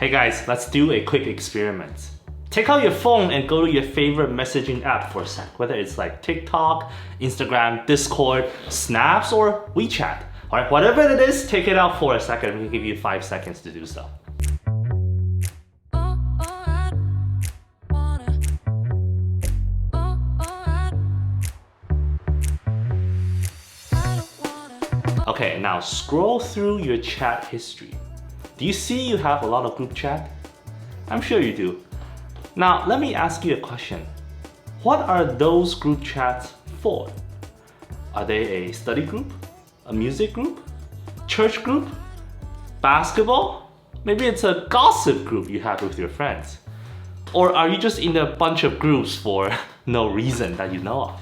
Hey guys, let's do a quick experiment. Take out your phone and go to your favorite messaging app for a sec, whether it's like TikTok, Instagram, Discord, Snaps, or WeChat. Alright, whatever it is, take it out for a second. We'll give you 5 seconds to do so. Okay, now scroll through your chat history. Do you see you have a lot of group chat? I'm sure you do. Now, let me ask you a question. What are those group chats for? Are they a study group? A music group? Church group? Basketball? Maybe it's a gossip group you have with your friends. Or are you just in a bunch of groups for no reason that you know of?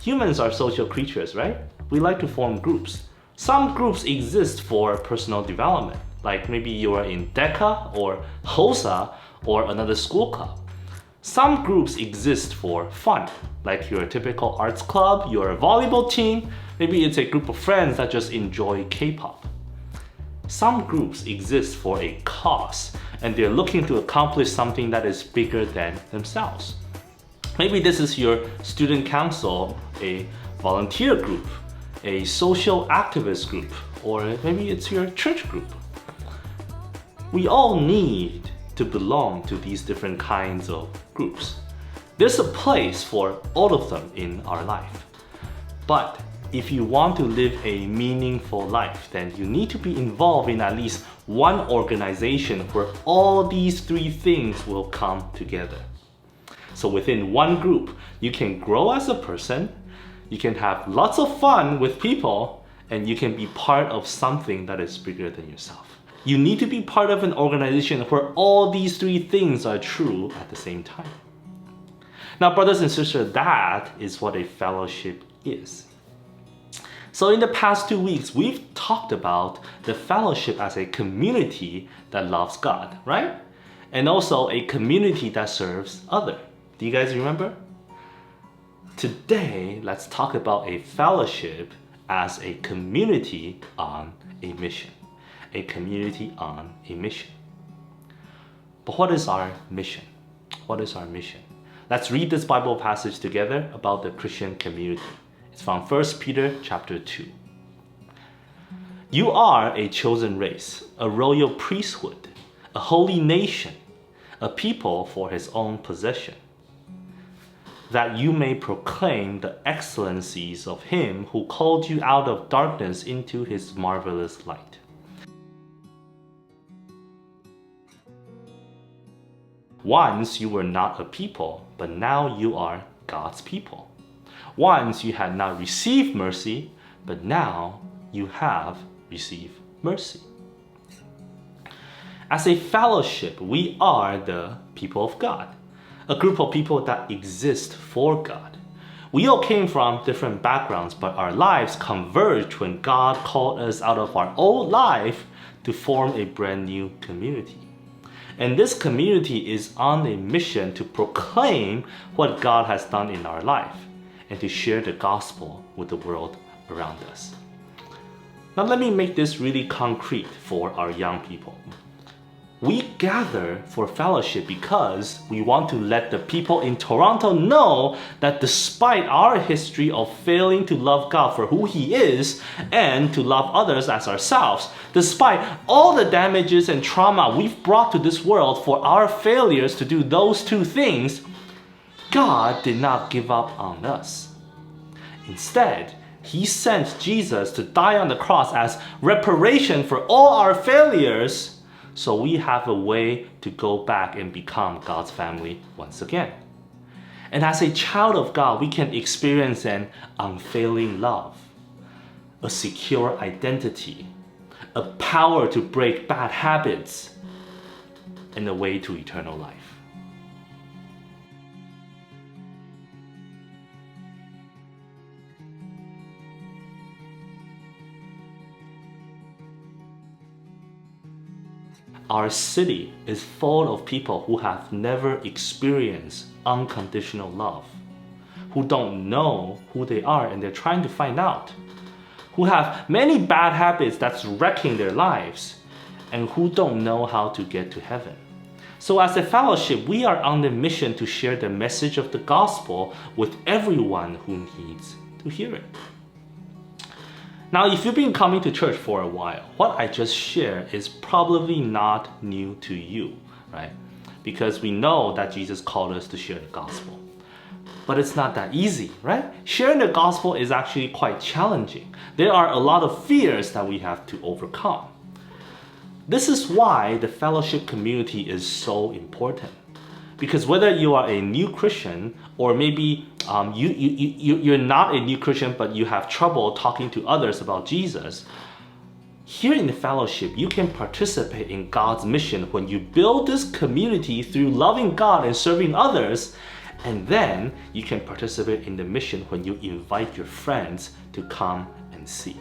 Humans are social creatures, right? We like to form groups. Some groups exist for personal development, like maybe you are in DECA or HOSA or another school club. Some groups exist for fun, like your typical arts club, your volleyball team, maybe it's a group of friends that just enjoy K-pop. Some groups exist for a cause, and they're looking to accomplish something that is bigger than themselves. Maybe this is your student council, a volunteer group, a social activist group, or maybe it's your church group. We all need to belong to these different kinds of groups. There's a place for all of them in our life. But if you want to live a meaningful life, then you need to be involved in at least one organization where all these three things will come together. So within one group, you can grow as a person, you can have lots of fun with people, and you can be part of something that is bigger than yourself. You need to be part of an organization where all these three things are true at the same time. Now, brothers and sisters, that is what a fellowship is. So in the past 2 weeks, we've talked about the fellowship as a community that loves God, right? And also a community that serves others. Do you guys remember? Today, let's talk about a fellowship as a community on a mission. A community on a mission. But what is our mission? What is our mission? Let's read this Bible passage together about the Christian community. It's from 1 Peter chapter 2. You are a chosen race, a royal priesthood, a holy nation, a people for his own possession, that you may proclaim the excellencies of him who called you out of darkness into his marvelous light. Once you were not a people, but now you are God's people. Once you had not received mercy, but now you have received mercy. As a fellowship, we are the people of God, a group of people that exist for God. We all came from different backgrounds, but our lives converged when God called us out of our old life to form a brand new community. And this community is on a mission to proclaim what God has done in our life and to share the gospel with the world around us. Now let me make this really concrete for our young people. We gather for fellowship because we want to let the people in Toronto know that despite our history of failing to love God for who He is and to love others as ourselves, despite all the damages and trauma we've brought to this world for our failures to do those two things, God did not give up on us. Instead, He sent Jesus to die on the cross as reparation for all our failures, so we have a way to go back and become God's family once again. And as a child of God, we can experience an unfailing love, a secure identity, a power to break bad habits, and a way to eternal life. Our city is full of people who have never experienced unconditional love, who don't know who they are and they're trying to find out, who have many bad habits that's wrecking their lives, and who don't know how to get to heaven. So as a fellowship, we are on the mission to share the message of the gospel with everyone who needs to hear it. Now, if you've been coming to church for a while, what I just shared is probably not new to you, right? Because we know that Jesus called us to share the gospel. But it's not that easy, right? Sharing the gospel is actually quite challenging. There are a lot of fears that we have to overcome. This is why the fellowship community is so important. Because whether you are a new Christian or maybe you're not a new Christian but you have trouble talking to others about Jesus, here in the fellowship, you can participate in God's mission when you build this community through loving God and serving others, and then you can participate in the mission when you invite your friends to come and see.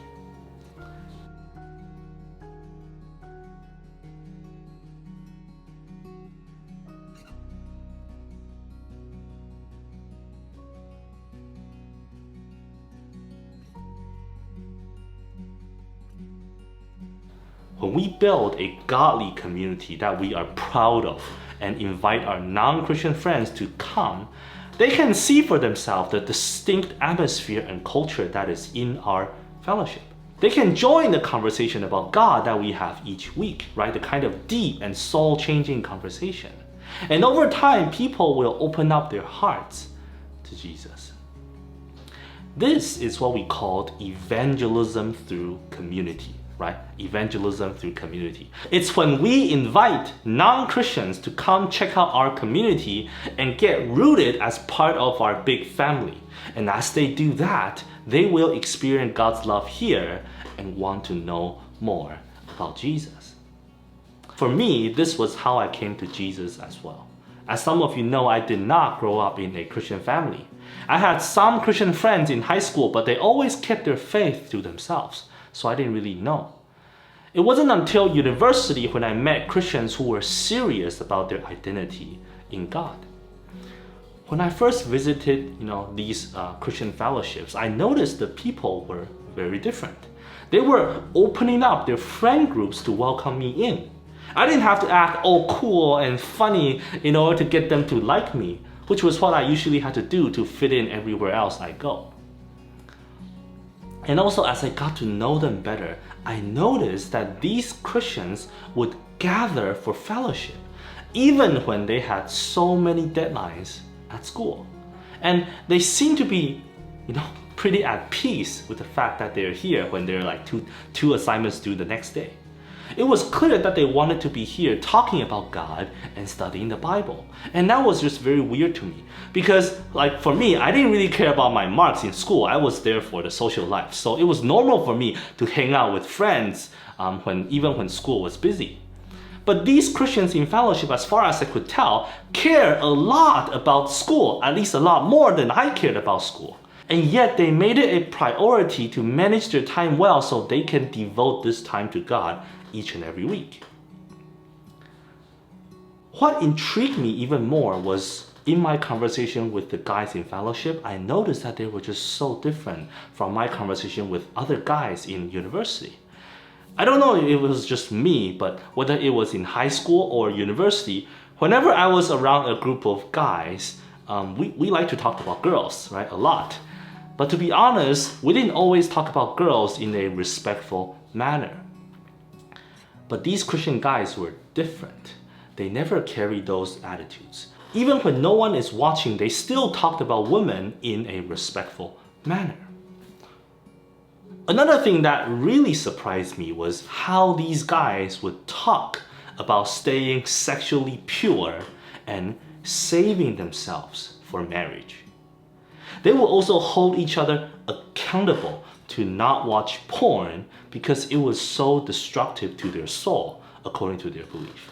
When we build a godly community that we are proud of and invite our non-Christian friends to come, they can see for themselves the distinct atmosphere and culture that is in our fellowship. They can join the conversation about God that we have each week, right? The kind of deep and soul-changing conversation. And over time, people will open up their hearts to Jesus. This is what we call evangelism through community. Right? Evangelism through community. It's when we invite non-Christians to come check out our community and get rooted as part of our big family. And as they do that, they will experience God's love here and want to know more about Jesus. For me, this was how I came to Jesus as well. As some of you know, I did not grow up in a Christian family. I had some Christian friends in high school, but they always kept their faith to themselves. So I didn't really know. It wasn't until university when I met Christians who were serious about their identity in God. When I first visited, these Christian fellowships, I noticed the people were very different. They were opening up their friend groups to welcome me in. I didn't have to act all cool and funny in order to get them to like me, which was what I usually had to do to fit in everywhere else I go. And also, as I got to know them better, I noticed that these Christians would gather for fellowship, even when they had so many deadlines at school. And they seemed to be, pretty at peace with the fact that they're here when they're like two assignments due the next day. It was clear that they wanted to be here talking about God and studying the Bible. And that was just very weird to me. Because for me, I didn't really care about my marks in school. I was there for the social life. So it was normal for me to hang out with friends even when school was busy. But these Christians in fellowship, as far as I could tell, care a lot about school, at least a lot more than I cared about school. And yet they made it a priority to manage their time well so they can devote this time to God each and every week. What intrigued me even more was in my conversation with the guys in fellowship, I noticed that they were just so different from my conversation with other guys in university. I don't know if it was just me, but whether it was in high school or university, whenever I was around a group of guys, we like to talk about girls, right? A lot. But to be honest, we didn't always talk about girls in a respectful manner. But these Christian guys were different. They never carried those attitudes. Even when no one is watching, they still talked about women in a respectful manner. Another thing that really surprised me was how these guys would talk about staying sexually pure and saving themselves for marriage. They will also hold each other accountable to not watch porn because it was so destructive to their soul, according to their belief.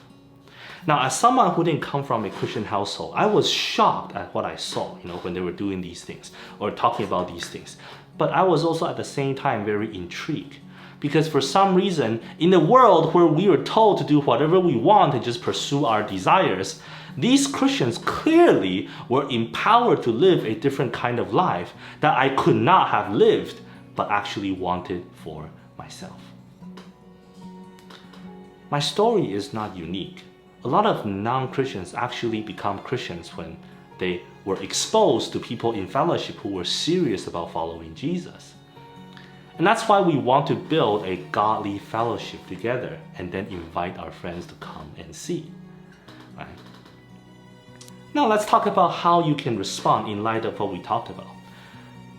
Now, as someone who didn't come from a Christian household, I was shocked at what I saw, when they were doing these things or talking about these things. But I was also at the same time very intrigued because for some reason, in a world where we are told to do whatever we want and just pursue our desires, these Christians clearly were empowered to live a different kind of life that I could not have lived, but actually wanted for myself. my story is not unique. A lot of non-Christians actually become Christians when they were exposed to people in fellowship who were serious about following Jesus. And that's why we want to build a godly fellowship together and then invite our friends to come and see. Right? Now let's talk about how you can respond in light of what we talked about.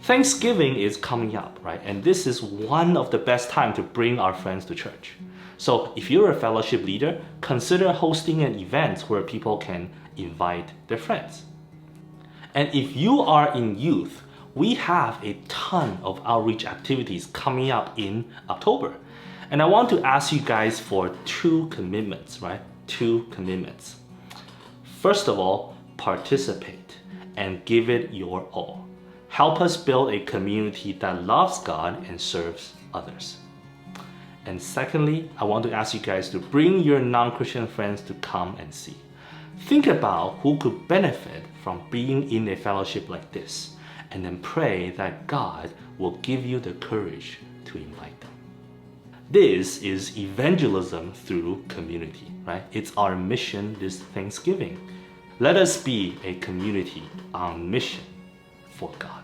Thanksgiving is coming up, right? And this is one of the best times to bring our friends to church. So if you're a fellowship leader, consider hosting an event where people can invite their friends. And if you are in youth, we have a ton of outreach activities coming up in October. And I want to ask you guys for 2 commitments, right? 2 commitments. First of all, participate and give it your all. Help us build a community that loves God and serves others. And secondly, I want to ask you guys to bring your non-Christian friends to come and see. Think about who could benefit from being in a fellowship like this, and then pray that God will give you the courage to invite them. This is evangelism through community, right? It's our mission this Thanksgiving. Let us be a community on mission for God.